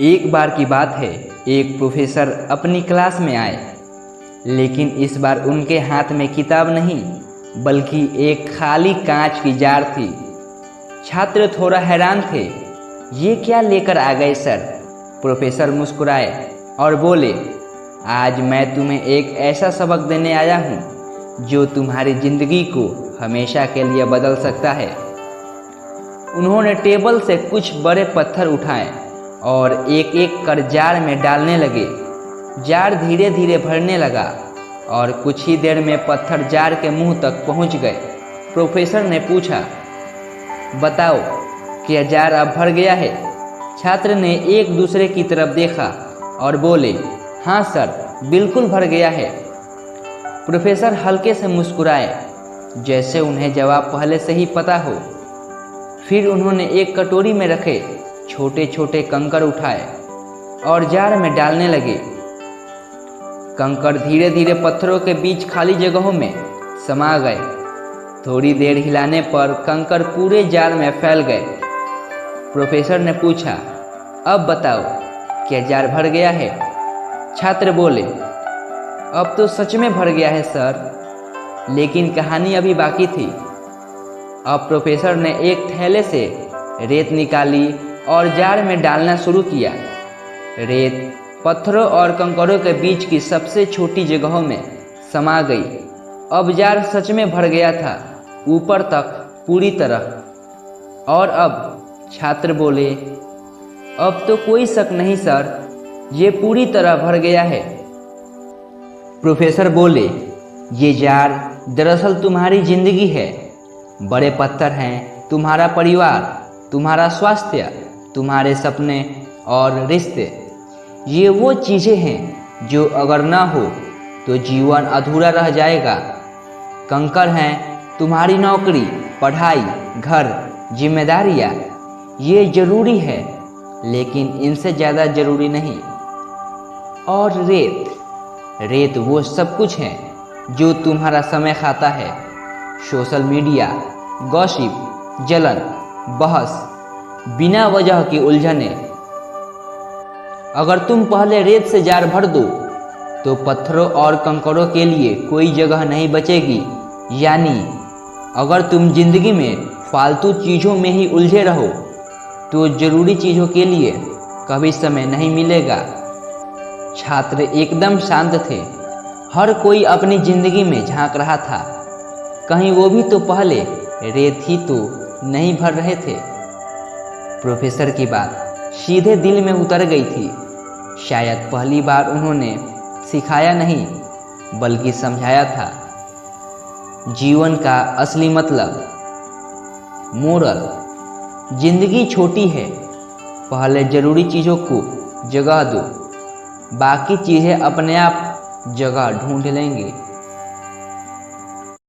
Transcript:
एक बार की बात है, एक प्रोफेसर अपनी क्लास में आए, लेकिन इस बार उनके हाथ में किताब नहीं बल्कि एक खाली कांच की जार थी। छात्र थोड़ा हैरान थे। ये क्या लेकर आ गए सर? प्रोफेसर मुस्कुराए और बोले, आज मैं तुम्हें एक ऐसा सबक देने आया हूँ जो तुम्हारी जिंदगी को हमेशा के लिए बदल सकता है। उन्होंने टेबल से कुछ बड़े पत्थर उठाए और एक एक कर जार में डालने लगे। जार धीरे धीरे भरने लगा और कुछ ही देर में पत्थर जार के मुंह तक पहुंच गए। प्रोफेसर ने पूछा, बताओ, क्या जार अब भर गया है? छात्र ने एक दूसरे की तरफ देखा और बोले, हाँ सर, बिल्कुल भर गया है। प्रोफेसर हल्के से मुस्कुराए, जैसे उन्हें जवाब पहले से ही पता हो। फिर उन्होंने एक कटोरी में रखे छोटे छोटे कंकड़ उठाए और जार में डालने लगे। कंकड़ धीरे धीरे पत्थरों के बीच खाली जगहों में समा गए। थोड़ी देर हिलाने पर कंकड़ पूरे जार में फैल गए। प्रोफेसर ने पूछा, अब बताओ, क्या जार भर गया है? छात्र बोले, अब तो सच में भर गया है सर, लेकिन कहानी अभी बाकी थी। अब प्रोफेसर ने एक थैले से रेत निकाली और जार में डालना शुरू किया। रेत पत्थरों और कंकड़ों के बीच की सबसे छोटी जगहों में समा गई। अब जार सच में भर गया था, ऊपर तक पूरी तरह। और अब छात्र बोले, अब तो कोई शक नहीं सर, ये पूरी तरह भर गया है। प्रोफेसर बोले, ये जार दरअसल तुम्हारी जिंदगी है। बड़े पत्थर हैं तुम्हारा परिवार, तुम्हारा स्वास्थ्य, तुम्हारे सपने और रिश्ते। ये वो चीज़ें हैं जो अगर ना हो तो जीवन अधूरा रह जाएगा। कंकड़ हैं तुम्हारी नौकरी, पढ़ाई, घर, जिम्मेदारियाँ। ये ज़रूरी है, लेकिन इनसे ज़्यादा ज़रूरी नहीं। और रेत वो सब कुछ है जो तुम्हारा समय खाता है। सोशल मीडिया, गॉसिप, जलन, बहस, बिना वजह की उलझने। अगर तुम पहले रेत से जार भर दो तो पत्थरों और कंकड़ों के लिए कोई जगह नहीं बचेगी। यानी अगर तुम जिंदगी में फालतू चीज़ों में ही उलझे रहो तो ज़रूरी चीज़ों के लिए कभी समय नहीं मिलेगा। छात्र एकदम शांत थे। हर कोई अपनी जिंदगी में झांक रहा था। कहीं वो भी तो पहले रेत ही तो नहीं भर रहे थे। प्रोफेसर की बात सीधे दिल में उतर गई थी। शायद पहली बार उन्होंने सिखाया नहीं बल्कि समझाया था। जीवन का असली मतलब। मोरल, जिंदगी छोटी है, पहले ज़रूरी चीज़ों को जगह दो, बाकी चीज़ें अपने आप जगह ढूंढ लेंगे।